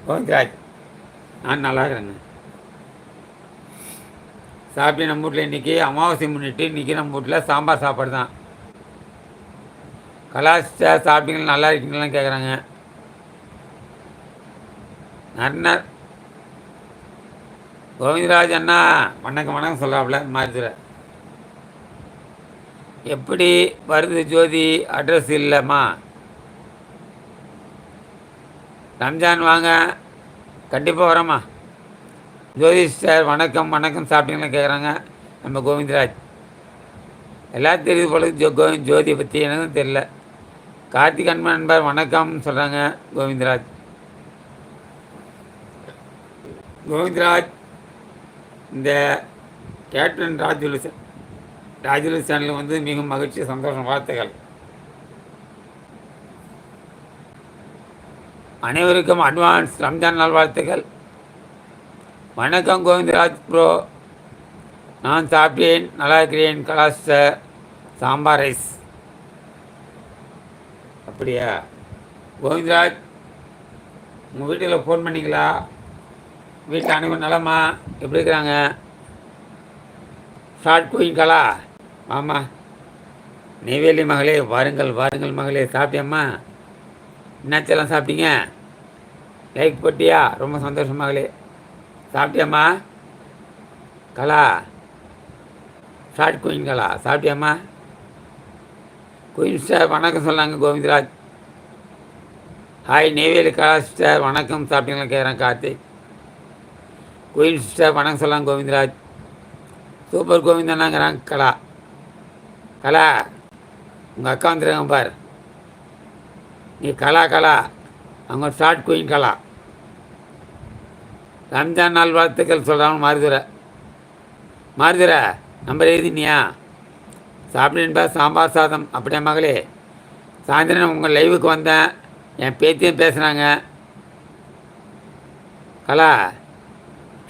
கோவிந்தராஜ், நான் நல்லா இருக்கிறேங்க. சாப்பிட்டு நம்ம வீட்டில் இன்றைக்கி அமாவாசை முன்னிட்டு இன்றைக்கி நம்ம வீட்டில் சாம்பார் சாப்பாடு தான். கலாச்சிட்டா சாப்பிட்டீங்களா, நல்லா இருக்கீங்களான்னு கேட்குறாங்க. நர்னர் கோவிந்தராஜ் அண்ணா வணக்கம் வணக்கம் சொல்கிறாப்புல மாறுதுரை. எப்படி வருது ஜோதி? அட்ரஸ் இல்லைம்மா. ரம்ஜான் வாங்க, கண்டிப்பாக வரேம்மா. ஜோதி சார் வணக்கம் வணக்கம் சாப்பிட்டீங்களா கேட்குறாங்க நம்ம கோவிந்தராஜ். எல்லாரும் தெரியுது போல ஜோதியை பற்றி எனக்கும் தெரியல. கார்த்திக் அன்பன் நண்பர் வணக்கம்னு சொல்கிறாங்க கோவிந்தராஜ். கோவிந்தராஜ், இந்த கேப்டன் ராஜுலு சேனலுக்கு வந்து மிக மகிழ்ச்சி, சந்தோஷம், வாழ்த்துக்கள். அனைவருக்கும் அட்வான்ஸ் ரம்ஜான் நாள் வாழ்த்துக்கள். வணக்கம் கோவிந்தராஜ் ப்ரோ, நான் சாப்பிட்டேன், நல்லா இருக்கிறேன். கலாஸ்ட சாம்பார் ரைஸ். அப்படியா கோவிந்தராஜ், உங்கள் வீட்டில் ஃபோன் பண்ணிங்களா? வீட்டில் அனைவரும் நலமா? எப்படி இருக்கிறாங்க? ஷார்ட் குயிங்களா? ஆமாம், நெய்வேலி மகளே, வாருங்கள் வாருங்கள் மகளே. சாப்பிட்டியம்மா? என்னாச்செல்லாம் சாப்பிட்டீங்க? லைக் போட்டியா? ரொம்ப சந்தோஷம் மகளே. சாப்பிட்டியம்மா? கலா, ஷார்ட் குயின் கலா, சாப்பிட்டியம்மா? குயின் ஸ்டார் வணக்கம் சொன்னாங்க கோவிந்தராஜ். ஹாய் நெய்வேலி கலா ஸ்டார் வணக்கம், சாப்பிட்டீங்களா கேட்குறேன் கார்த்திக். குயின் ஸ்டார் வணக்கம் சொல்லாங்க கோவிந்தராஜ். சூப்பர் கோவிந்தனாங்கிறாங்க கலா. கலா, உங்கள் அக்கா வந்துருக்காங்க பார். நீ கலா அவங்க ஷார்ட் குயின் கலா. ரம்ஜான் நாள் வாழ்த்துக்கள் சொல்கிறாங்க மாறுதுரை நம்பர் எழுதினியா? சாப்பிடுன்பா சாம்பார் சாதம். அப்படியே மகளே, சாயந்தரம் உங்கள் லைவுக்கு வந்தேன், என் பேத்தியும் பேசுகிறாங்க. கலா,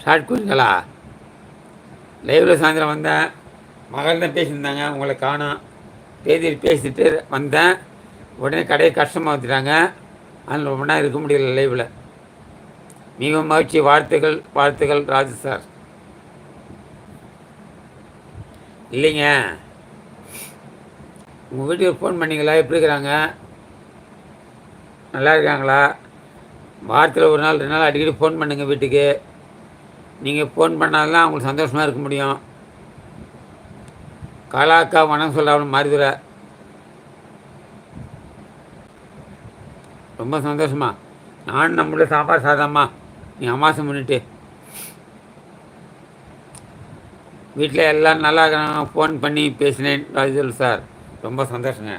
ஷார்ட் குயின் கலா, லைவில் சாயந்தரம் வந்தேன், மகள் தான் பேசியிருந்தாங்க, உங்களை காணோம். பேத்தியில் பேசிட்டு வந்தேன், உடனே கடையை கஷ்டமாக வச்சுட்டாங்க, அதில் ரொம்ப நேரம் இருக்க முடியல லைவில். மிகவும் மகிழ்ச்சி, வாழ்த்துக்கள் ராஜு சார். இல்லைங்க, உங்கள் வீட்டுக்கு ஃபோன் பண்ணிங்களா? எப்படி இருக்கிறாங்க? நல்லா இருக்காங்களா? வாரத்தில் ஒரு நாள் 2 நாள் அடிக்கடி ஃபோன் பண்ணுங்கள் வீட்டுக்கு. நீங்கள் ஃபோன் பண்ணாதான் அவங்களுக்கு சந்தோஷமாக இருக்க முடியும். காலாக்கா வணக்கம் சொல்ல மாறுதுரை. ரொம்ப சந்தோஷமா. நானும் நம்மளோட சாப்பாடு சாதம்மா. நீ அமாசம் பண்ணிட்டு வீட்டில் எல்லோரும் நல்லா இருக்கிறாங்க. ஃபோன் பண்ணி பேசினேன் ராஜுல் சார். ரொம்ப சந்தோஷங்க.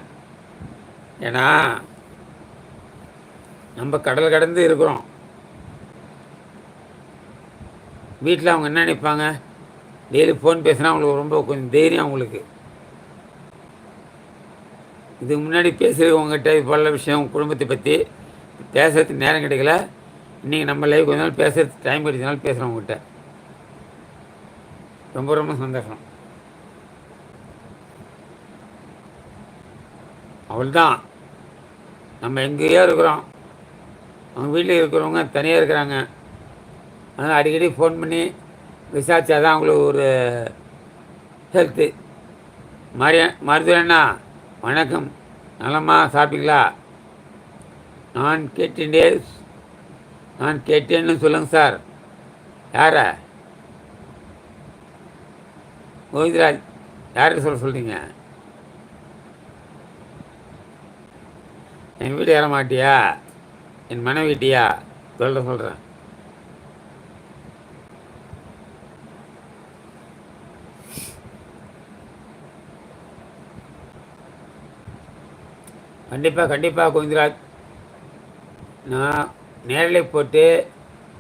ஏன்னா நம்ம கடல் கடந்து இருக்கிறோம். வீட்டில் அவங்க என்ன நினைப்பாங்க? டெய்லி ஃபோன் பேசினா அவங்களுக்கு ரொம்ப கொஞ்சம் தைரியம் அவங்களுக்கு. இதுக்கு முன்னாடி பேசுகிறவங்ககிட்ட இது போல விஷயம் குடும்பத்தை பற்றி பேசுறதுக்கு நேரம் கிடைக்கல. இன்றைக்கி நம்ம லைவ் கொஞ்ச நாள் பேசுகிறதுக்கு டைம் கிடைச்சதுனால பேசுகிறோம் உங்கள்கிட்ட. ரொம்ப ரொம்ப சந்தோஷம். அவள்தான், நம்ம எங்கேயோ இருக்கிறோம், அவங்க வீட்டில் இருக்கிறவங்க தனியாக இருக்கிறாங்க. அதனால் அடிக்கடி ஃபோன் பண்ணி விசாரித்தா தான் அவங்களுக்கு ஒரு ஹெல்த்து. மருதுவண்ணா வணக்கம், நலமா? சாப்பிட்டீங்களா? நான் கேட்டேன்னு சொல்லுங்கள் சார். யார? கோவிந்தராஜ், யாருக்கு சொல்கிறீங்க? என் வீடு ஏற மாட்டியா? என் மனைவி வீட்டியா? சொல்கிறேன். கண்டிப்பாக கோவிந்தராஜ். நான் நேரில் போட்டு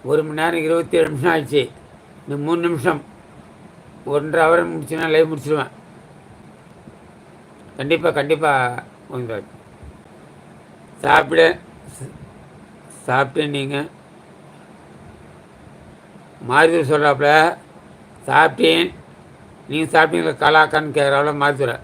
1 மணி நேரம் 27 நிமிஷம் ஆயிடுச்சு. இன்னும் 3 நிமிஷம், 1.5 ஹவர் முடிச்சுன்னா லைவ் முடிச்சிடுவேன். கண்டிப்பாக கோவிந்தராஜ். சாப்பிட்டு நீங்கள் மாறுதல் சொல்கிறாப்புல. சாப்பிட்டேன், நீங்கள் சாப்பிட்டீங்களா கலாக்கான்னு கேட்குறாப்புல மாறுதுரை.